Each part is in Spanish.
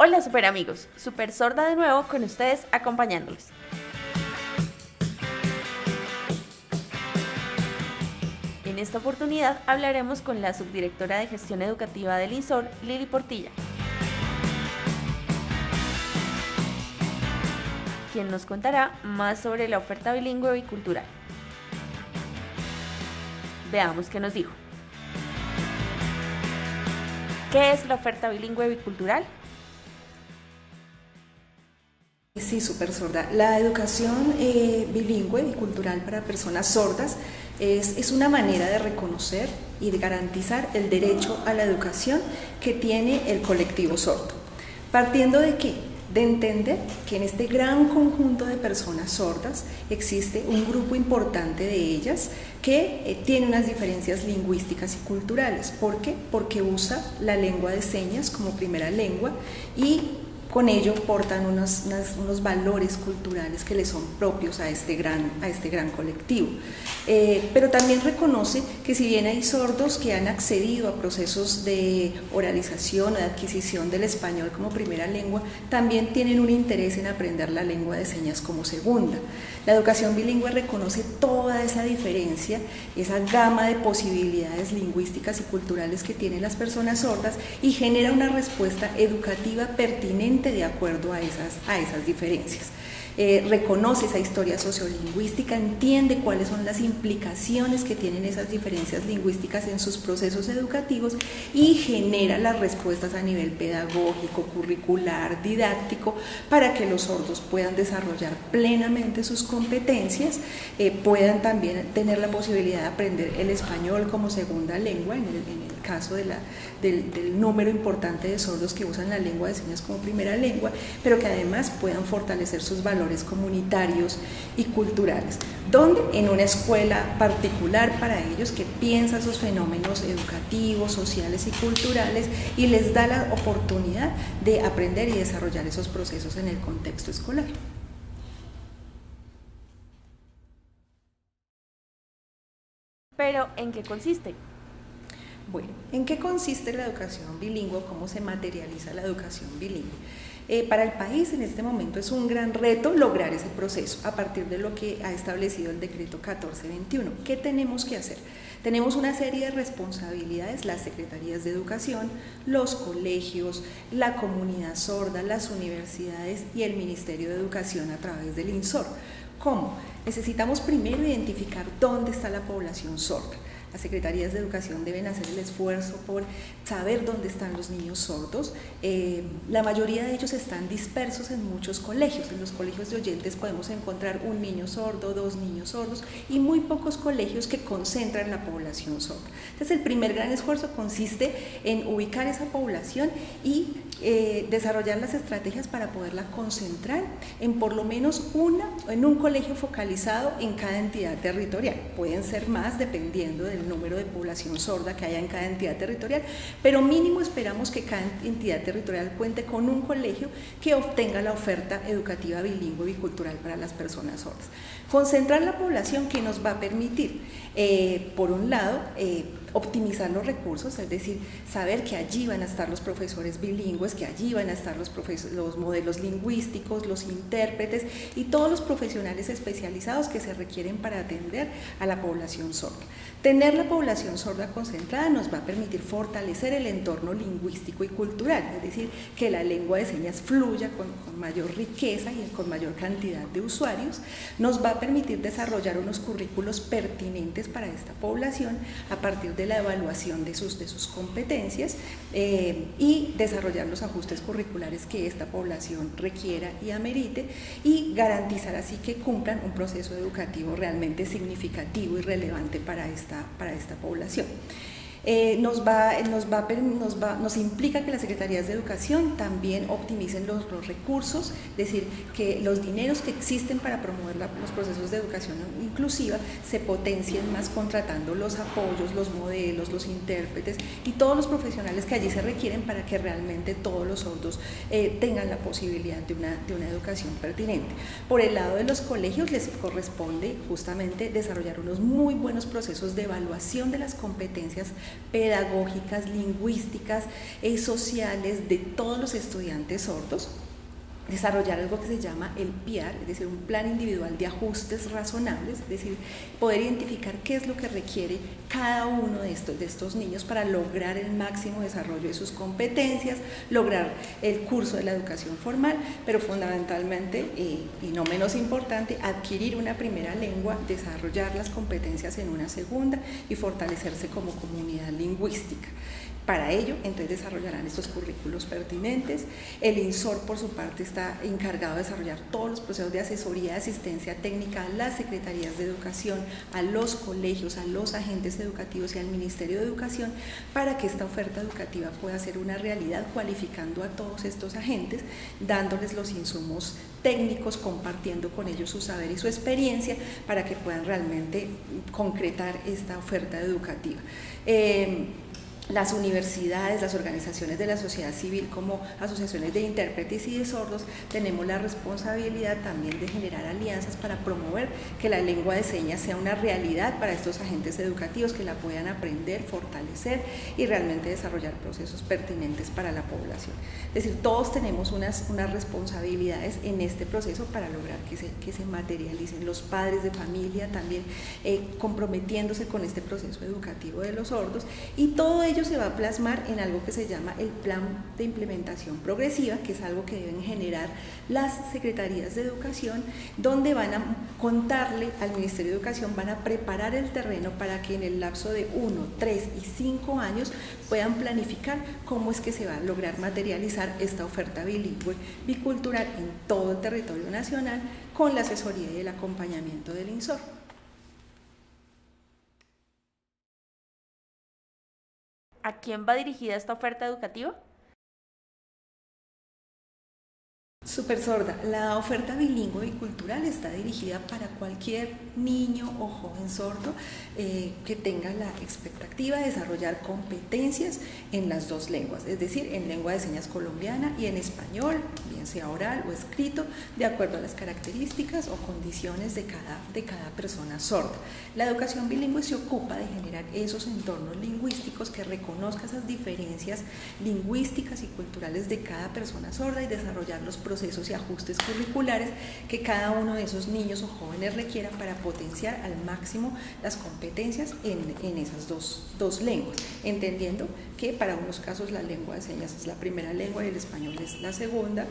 Hola super amigos, Super Sorda de nuevo con ustedes acompañándoles. En esta oportunidad hablaremos con la subdirectora de Gestión Educativa del INSOR, Lili Portilla, quien nos contará más sobre la oferta bilingüe bicultural. Veamos qué nos dijo. ¿Qué es la oferta bilingüe bicultural? Sí, Super Sorda. La educación bilingüe y cultural para personas sordas es una manera de reconocer y de garantizar el derecho a la educación que tiene el colectivo sordo. Partiendo de qué? De entender que en este gran conjunto de personas sordas existe un grupo importante de ellas que tiene unas diferencias lingüísticas y culturales. ¿Por qué? Porque usa la lengua de señas como primera lengua y con ello portan unos valores culturales que le son propios a este gran colectivo. Pero también reconoce que si bien hay sordos que han accedido a procesos de oralización o de adquisición del español como primera lengua, también tienen un interés en aprender la lengua de señas como segunda. La educación bilingüe reconoce toda esa diferencia, esa gama de posibilidades lingüísticas y culturales que tienen las personas sordas y genera una respuesta educativa pertinente de acuerdo a esas diferencias. Reconoce esa historia sociolingüística, entiende cuáles son las implicaciones que tienen esas diferencias lingüísticas en sus procesos educativos y genera las respuestas a nivel pedagógico, curricular, didáctico, para que los sordos puedan desarrollar plenamente sus competencias, puedan también tener la posibilidad de aprender el español como segunda lengua, en el caso del número importante de sordos que usan la lengua de señas como primera lengua, pero que además puedan fortalecer sus valores comunitarios y culturales. ¿Dónde? En una escuela particular para ellos que piensa sus fenómenos educativos, sociales y culturales y les da la oportunidad de aprender y desarrollar esos procesos en el contexto escolar. Pero, ¿en qué consiste? Bueno, ¿en qué consiste la educación bilingüe? ¿Cómo se materializa la educación bilingüe? Para el país en este momento es un gran reto lograr ese proceso a partir de lo que ha establecido el decreto 1421. ¿Qué tenemos que hacer? Tenemos una serie de responsabilidades, las secretarías de educación, los colegios, la comunidad sorda, las universidades y el Ministerio de Educación a través del INSOR. ¿Cómo? Necesitamos primero identificar dónde está la población sorda. Las secretarías de educación deben hacer el esfuerzo por saber dónde están los niños sordos. La mayoría de ellos están dispersos en muchos colegios. En los colegios de oyentes podemos encontrar un niño sordo, 2 niños sordos y muy pocos colegios que concentran la población sorda. Entonces el primer gran esfuerzo consiste en ubicar esa población y desarrollar las estrategias para poderla concentrar en por lo menos en un colegio focalizado en cada entidad territorial. Pueden ser más dependiendo del número de población sorda que haya en cada entidad territorial, pero mínimo esperamos que cada entidad territorial cuente con un colegio que obtenga la oferta educativa bilingüe y bicultural para las personas sordas. Concentrar la población que nos va a permitir, por un lado, optimizar los recursos, es decir, saber que allí van a estar los profesores bilingües, que allí van a estar los modelos lingüísticos, los intérpretes y todos los profesionales especializados que se requieren para atender a la población sorda. Tener la población sorda concentrada nos va a permitir fortalecer el entorno lingüístico y cultural, es decir, que la lengua de señas fluya con mayor riqueza y con mayor cantidad de usuarios, nos va a permitir desarrollar unos currículos pertinentes para esta población a partir de la evaluación de sus competencias y desarrollar los ajustes curriculares que esta población requiera y amerite y garantizar así que cumplan un proceso educativo realmente significativo y relevante para esta población. Nos implica que las secretarías de educación también optimicen los recursos, es decir, que los dineros que existen para promover los procesos de educación inclusiva se potencien más contratando los apoyos, los modelos, los intérpretes y todos los profesionales que allí se requieren para que realmente todos los sordos tengan la posibilidad de una educación pertinente. Por el lado de los colegios les corresponde justamente desarrollar unos muy buenos procesos de evaluación de las competencias pedagógicas, lingüísticas, sociales de todos los estudiantes sordos, desarrollar algo que se llama el PIAR, es decir, un plan individual de ajustes razonables, es decir, poder identificar qué es lo que requiere cada uno de estos niños para lograr el máximo desarrollo de sus competencias, lograr el curso de la educación formal, pero fundamentalmente, y no menos importante, adquirir una primera lengua, desarrollar las competencias en una segunda y fortalecerse como comunidad lingüística. Para ello, entonces desarrollarán estos currículos pertinentes. El INSOR, por su parte, está encargado de desarrollar todos los procesos de asesoría y asistencia técnica a las secretarías de educación, a los colegios, a los agentes educativos y al Ministerio de Educación para que esta oferta educativa pueda ser una realidad, cualificando a todos estos agentes, dándoles los insumos técnicos, compartiendo con ellos su saber y su experiencia para que puedan realmente concretar esta oferta educativa. Las universidades, las organizaciones de la sociedad civil como asociaciones de intérpretes y de sordos tenemos la responsabilidad también de generar alianzas para promover que la lengua de señas sea una realidad para estos agentes educativos, que la puedan aprender, fortalecer y realmente desarrollar procesos pertinentes para la población. Es decir, todos tenemos unas responsabilidades en este proceso para lograr que se materialicen. Los padres de familia también comprometiéndose con este proceso educativo de los sordos, y todo ello se va a plasmar en algo que se llama el plan de implementación progresiva, que es algo que deben generar las secretarías de educación, donde van a contarle al Ministerio de Educación, van a preparar el terreno para que en el lapso de 1, 3 y 5 años puedan planificar cómo es que se va a lograr materializar esta oferta bilingüe bicultural en todo el territorio nacional, con la asesoría y el acompañamiento del INSOR. ¿A quién va dirigida esta oferta educativa? Super Sorda, la oferta bilingüe y cultural está dirigida para cualquier niño o joven sordo que tenga la expectativa de desarrollar competencias en las dos lenguas, es decir, en lengua de señas colombiana y en español, bien sea oral o escrito, de acuerdo a las características o condiciones de cada persona sorda. La educación bilingüe se ocupa de generar esos entornos lingüísticos que reconozcan esas diferencias lingüísticas y culturales de cada persona sorda y desarrollar los procesos y ajustes curriculares que cada uno de esos niños o jóvenes requiera para potenciar al máximo las competencias en esas dos lenguas, entendiendo que para unos casos la lengua de señas es la primera lengua y el español es la segunda,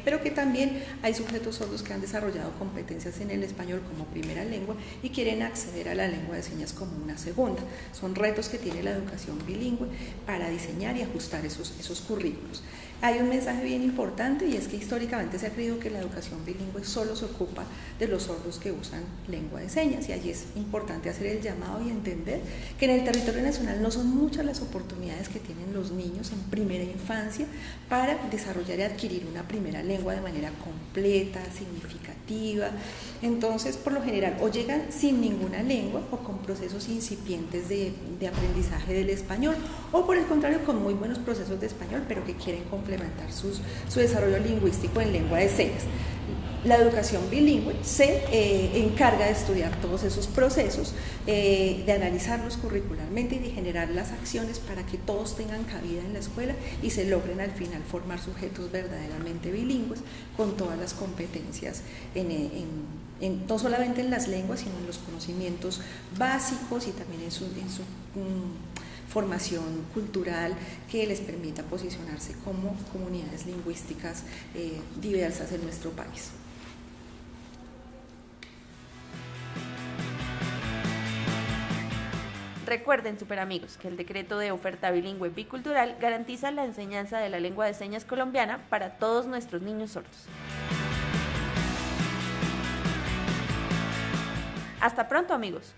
pero que también hay sujetos sordos que han desarrollado competencias en el español como primera lengua y quieren acceder a la lengua de señas como una segunda. Son retos que tiene la educación bilingüe para diseñar y ajustar esos currículos. Hay un mensaje bien importante, y es que históricamente se ha creído que la educación bilingüe solo se ocupa de los sordos que usan lengua de señas, y allí es importante hacer el llamado y entender que en el territorio nacional no son muchas las oportunidades que tienen los niños en primera infancia para desarrollar y adquirir una primera lengua de manera completa, significativa. Entonces, por lo general, o llegan sin ninguna lengua o con procesos incipientes de aprendizaje del español, o por el contrario, con muy buenos procesos de español, pero que quieren complementar su desarrollo lingüístico en lengua de señas. La educación bilingüe se encarga de estudiar todos esos procesos, de analizarlos curricularmente y de generar las acciones para que todos tengan cabida en la escuela y se logren al final formar sujetos verdaderamente bilingües con todas las competencias no solamente en las lenguas, sino en los conocimientos básicos y también en su formación cultural que les permita posicionarse como comunidades lingüísticas diversas en nuestro país. Recuerden, superamigos, que el decreto de oferta bilingüe bicultural garantiza la enseñanza de la lengua de señas colombiana para todos nuestros niños sordos. Hasta pronto, amigos.